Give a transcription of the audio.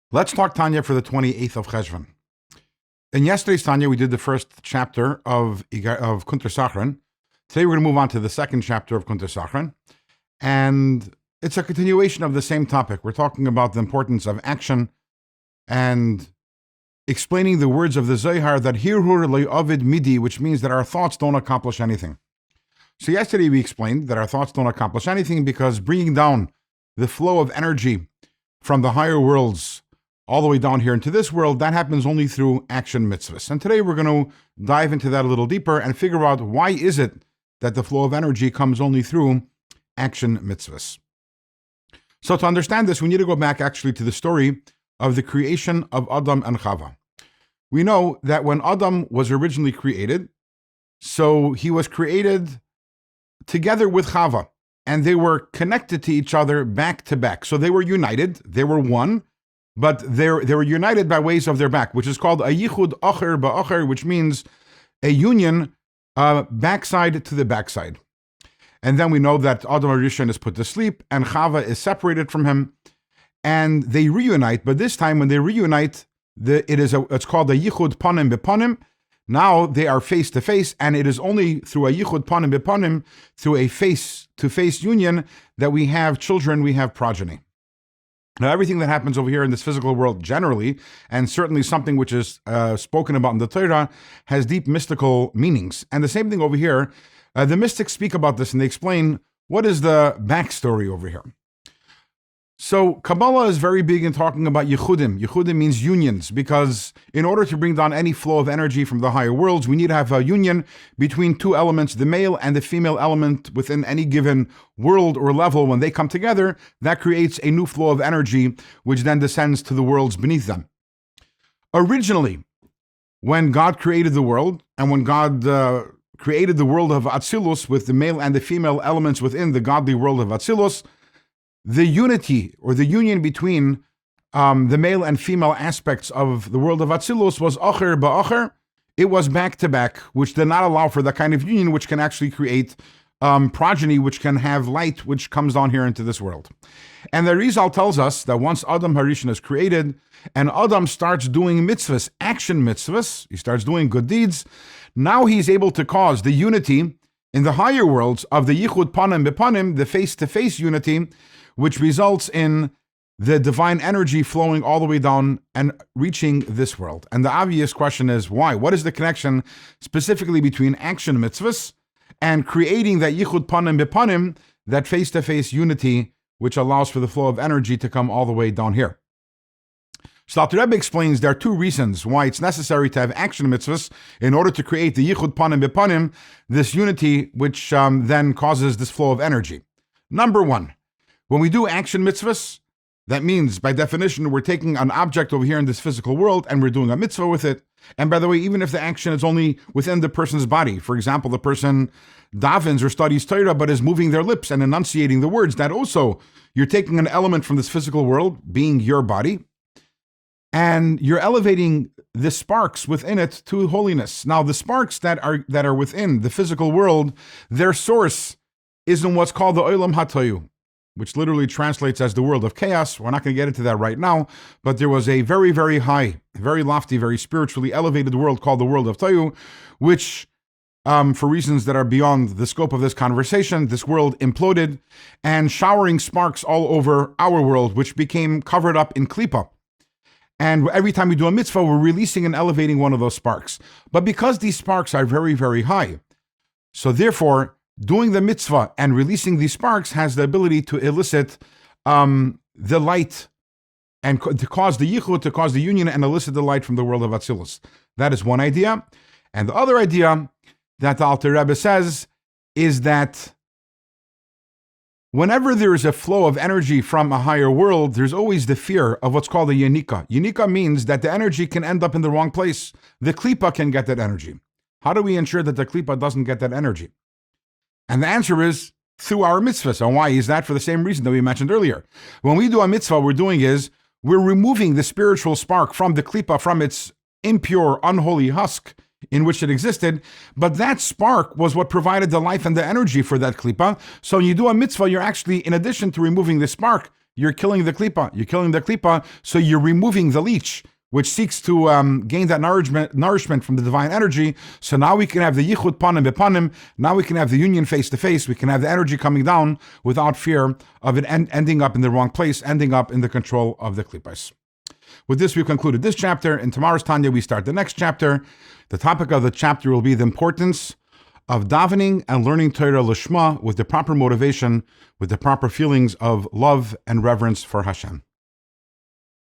Let's talk Tanya for the 28th of Cheshvan. In yesterday's Tanya, we did the first chapter of Kunter Sachran. Today we're going to move on to the second chapter of Kunter Sachran. And it's a continuation of the same topic. We're talking about the importance of action and explaining the words of the Zohar that Hirhur le'ovid midi, which means that our thoughts don't accomplish anything. So yesterday we explained that our thoughts don't accomplish anything because bringing down the flow of energy from the higher worlds all the way down here into this world, that happens only through action mitzvahs. And today we're going to dive into that a little deeper and figure out why is it that the flow of energy comes only through action mitzvahs. So to understand this, we need to go back actually to the story of the creation of Adam and Chava. We know that when Adam was originally created, so he was created together with Chava, and they were connected to each other back to back. So they were united, they were one, but they were united by ways of their back, which is called a yichud acher ba'acher, which means a union backside to the backside. And then we know that Adam HaRishon is put to sleep, and Chava is separated from him, and they reunite. But this time, when they reunite, it's called a yichud panim bepanim. Now they are face to face, and it is only through a yichud panim bepanim, through a face to face union, that we have children, we have progeny. Now, everything that happens over here in this physical world generally, and certainly something which is spoken about in the Torah, has deep mystical meanings. And the same thing over here, the mystics speak about this and they explain what is the backstory over here. So Kabbalah is very big in talking about yichudim. Yichudim means unions, because in order to bring down any flow of energy from the higher worlds, we need to have a union between two elements, the male and the female element within any given world or level. When they come together, that creates a new flow of energy, which then descends to the worlds beneath them. Originally, when God created the world, and when God created the world of Atzilus with the male and the female elements within the godly world of Atzilus, the unity or the union between the male and female aspects of the world of Atzilus was acher ba'acher. It was back to back, which did not allow for that kind of union, which can actually create progeny, which can have light, which comes down here into this world. And the Rizal tells us that once Adam HaRishon is created, and Adam starts doing mitzvahs, action mitzvahs, he starts doing good deeds, now he's able to cause the unity in the higher worlds of the yichud panim bepanim, the face-to-face unity, which results in the divine energy flowing all the way down and reaching this world. And the obvious question is, why? What is the connection specifically between action mitzvahs and creating that yichud panim bepanim, that face-to-face unity, which allows for the flow of energy to come all the way down here? So the Rebbe explains there are two reasons why it's necessary to have action mitzvahs in order to create the yichud panim bepanim, this unity which then causes this flow of energy. Number one, when we do action mitzvahs, that means by definition we're taking an object over here in this physical world and we're doing a mitzvah with it. And by the way, even if the action is only within the person's body, for example, the person davens or studies Torah but is moving their lips and enunciating the words, that also you're taking an element from this physical world, being your body, and you're elevating the sparks within it to holiness. Now, the sparks that are within the physical world, their source is in what's called the Olam HaTohu, which literally translates as the world of chaos. We're not going to get into that right now, but there was a very, very high, very lofty, very spiritually elevated world called the world of Tohu, which, for reasons that are beyond the scope of this conversation, this world imploded and showering sparks all over our world, which became covered up in klipa. And every time we do a mitzvah, we're releasing and elevating one of those sparks. But because these sparks are very, very high, so therefore, doing the mitzvah and releasing these sparks has the ability to elicit the light and to cause the yichud, to cause the union and elicit the light from the world of Atzilus. That is one idea. And the other idea that the Alter Rebbe says is that whenever there is a flow of energy from a higher world, there's always the fear of what's called a Yika. Yika means that the energy can end up in the wrong place. The klipa can get that energy. How do we ensure that the klipa doesn't get that energy? And the answer is through our mitzvahs. And why is that? For the same reason that we mentioned earlier. When we do a mitzvah, we're removing the spiritual spark from the klipa, from its impure, unholy husk in which it existed. But that spark was what provided the life and the energy for that klipa. So when you do a mitzvah, you're actually, in addition to removing the spark, you're killing the klipa. You're killing the klipa, so you're removing the leech, which seeks to gain that nourishment from the divine energy. So now we can have the yichud panim bepanim. Now we can have the union face to face. We can have the energy coming down without fear of it ending up in the wrong place, ending up in the control of the klipas. With this, we've concluded this chapter. In tomorrow's Tanya, we start the next chapter. The topic of the chapter will be the importance of davening and learning Torah Lishma with the proper motivation, with the proper feelings of love and reverence for Hashem.